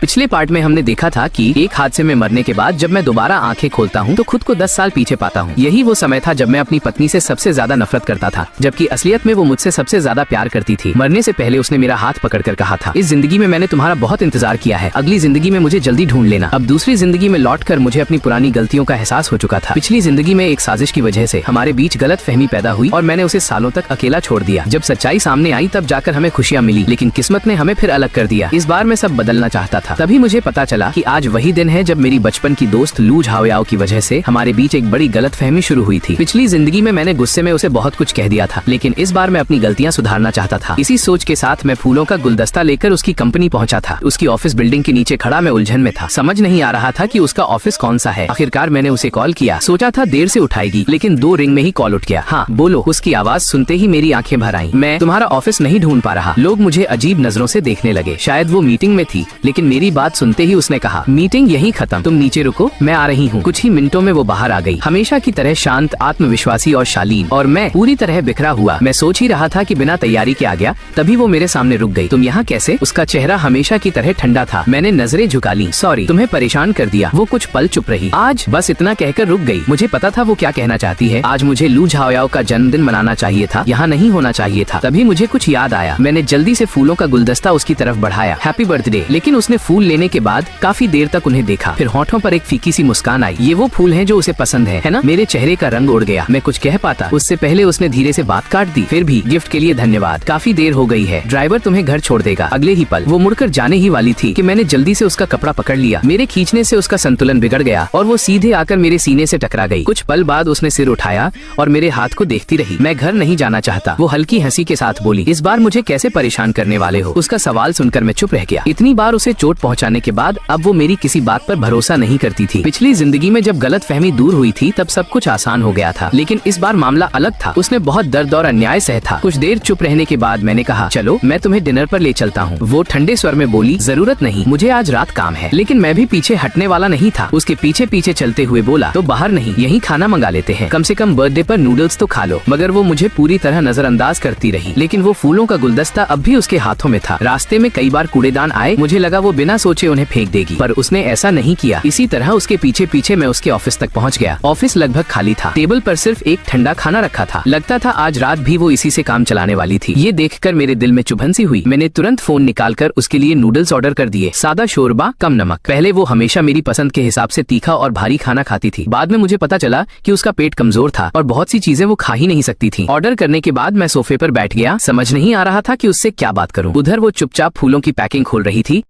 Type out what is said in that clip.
पिछले पार्ट में हमने देखा था कि एक हादसे में मरने के बाद जब मैं दोबारा आंखें खोलता हूँ तो खुद को 10 साल पीछे पाता हूँ। यही वो समय था जब मैं अपनी पत्नी से सबसे ज्यादा नफरत करता था, जबकि असलियत में वो मुझसे सबसे ज्यादा प्यार करती थी। मरने से पहले उसने मेरा हाथ पकड़कर कहा था, इस जिंदगी में मैंने तुम्हारा बहुत इंतजार किया है, अगली जिंदगी में मुझे जल्दी ढूंढ लेना। अब दूसरी जिंदगी में लौटकर मुझे अपनी पुरानी गलतियों का एहसास हो चुका था। पिछली जिंदगी में एक साजिश की वजह से हमारे बीच गलत फहमी पैदा हुई और मैंने उसे सालों तक अकेला छोड़ दिया। जब सच्चाई सामने आई तब जाकर हमें खुशियाँ मिली, लेकिन किस्मत ने हमें फिर अलग कर दिया। इस बार मैं सब बदलना चाहता था। तभी मुझे पता चला कि आज वही दिन है जब मेरी बचपन की दोस्त लू झाओयाओ की वजह से हमारे बीच एक बड़ी गलतफहमी शुरू हुई थी। पिछली जिंदगी में मैंने गुस्से में उसे बहुत कुछ कह दिया था, लेकिन इस बार मैं अपनी गलतियां सुधारना चाहता था। इसी सोच के साथ मैं फूलों का गुलदस्ता लेकर उसकी कंपनी पहुंचा था। उसकी ऑफिस बिल्डिंग के नीचे खड़ा मैं उलझन में था। समझ नहीं आ रहा था कि उसका ऑफिस कौन सा है। आखिरकार मैंने उसे कॉल किया। सोचा था देर से उठाएगी, लेकिन 2 रिंग में ही कॉल उठ गया। हाँ बोलो। उसकी आवाज सुनते ही मेरी आंखें भर आईं। मैं तुम्हारा ऑफिस नहीं ढूंढ पा रहा। लोग मुझे अजीब नजरों से देखने लगे। शायद वो मीटिंग में थी, लेकिन मेरी बात सुनते ही उसने कहा, मीटिंग यहीं खत्म, तुम नीचे रुको, मैं आ रही हूँ। कुछ ही मिनटों में वो बाहर आ गई, हमेशा की तरह शांत, आत्मविश्वासी और शालीन, और मैं पूरी तरह बिखरा हुआ। मैं सोच ही रहा था कि बिना तैयारी के आ गया, तभी वो मेरे सामने रुक गई। तुम यहाँ कैसे? उसका चेहरा हमेशा की तरह ठंडा था। मैंने नजरें झुका ली। सॉरी, तुम्हें परेशान कर दिया। वो कुछ पल चुप रही। आज बस इतना कहकर रुक गई। मुझे पता था वो क्या कहना चाहती है। आज मुझे लू झाओयाओ का जन्मदिन मनाना चाहिए था, यहाँ नहीं होना चाहिए था। तभी मुझे कुछ याद आया। मैंने जल्दी से फूलों का गुलदस्ता उसकी तरफ बढ़ाया, हैप्पी बर्थडे। लेकिन उसने फूल लेने के बाद काफी देर तक उन्हें देखा, फिर होठों पर एक फीकी सी मुस्कान आई। ये वो फूल हैं जो उसे पसंद है ना? मेरे चेहरे का रंग उड़ गया। मैं कुछ कह पाता उससे पहले उसने धीरे से बात काट दी। फिर भी गिफ्ट के लिए धन्यवाद, काफी देर हो गई है, ड्राइवर तुम्हें घर छोड़ देगा। अगले ही पल वो मुड़कर जाने ही वाली थी कि मैंने जल्दी से उसका कपड़ा पकड़ लिया। मेरे खींचने से उसका संतुलन बिगड़ गया और वो सीधे आकर मेरे सीने से टकरा गई। कुछ पल बाद उसने सिर उठाया और मेरे हाथ को देखती रही। मैं घर नहीं जाना चाहता, वो हल्की हंसी के साथ बोली। इस बार मुझे कैसे परेशान करने वाले हो? उसका सवाल सुनकर मैं चुप रह गया। इतनी बार उसे चोट पहुंचाने के बाद अब वो मेरी किसी बात पर भरोसा नहीं करती थी। पिछली जिंदगी में जब गलतफहमी दूर हुई थी तब सब कुछ आसान हो गया था, लेकिन इस बार मामला अलग था। उसने बहुत दर्द और अन्याय सह था। कुछ देर चुप रहने के बाद मैंने कहा, चलो मैं तुम्हें डिनर पर ले चलता हूँ। वो ठंडे स्वर में बोली, जरूरत नहीं, मुझे आज रात काम है। लेकिन मैं भी पीछे हटने वाला नहीं था। उसके पीछे पीछे चलते हुए बोला, तो बाहर नहीं, यहीं खाना मंगा लेते हैं, कम से कम बर्थडे पर नूडल्स तो खा लो। मगर वो मुझे पूरी तरह नजरअंदाज करती रही। लेकिन वो फूलों का गुलदस्ता अब भी उसके हाथों में था। रास्ते में कई बार कूड़ेदान आए, मुझे लगा वो बिना सोचे उन्हें फेंक देगी, पर उसने ऐसा नहीं किया। इसी तरह उसके पीछे पीछे मैं उसके ऑफिस तक पहुंच गया। ऑफिस लगभग खाली था। टेबल पर सिर्फ एक ठंडा खाना रखा था। लगता था आज रात भी वो इसी से काम चलाने वाली थी। ये देखकर मेरे दिल में चुभन सी हुई। मैंने तुरंत फोन निकालकर उसके लिए नूडल्स ऑर्डर कर दिए, सादा शोरबा, कम नमक। पहले वो हमेशा मेरी पसंद के हिसाब से तीखा और भारी खाना खाती थी। बाद में मुझे पता चला कि उसका पेट कमजोर था और बहुत सी चीजें वो खा ही नहीं सकती थी। ऑर्डर करने के बाद मैं सोफे पर बैठ गया। समझ नहीं आ रहा था कि उससे क्या बात करूं। उधर वो चुपचाप फूलों की पैकिंग खोल रही थी।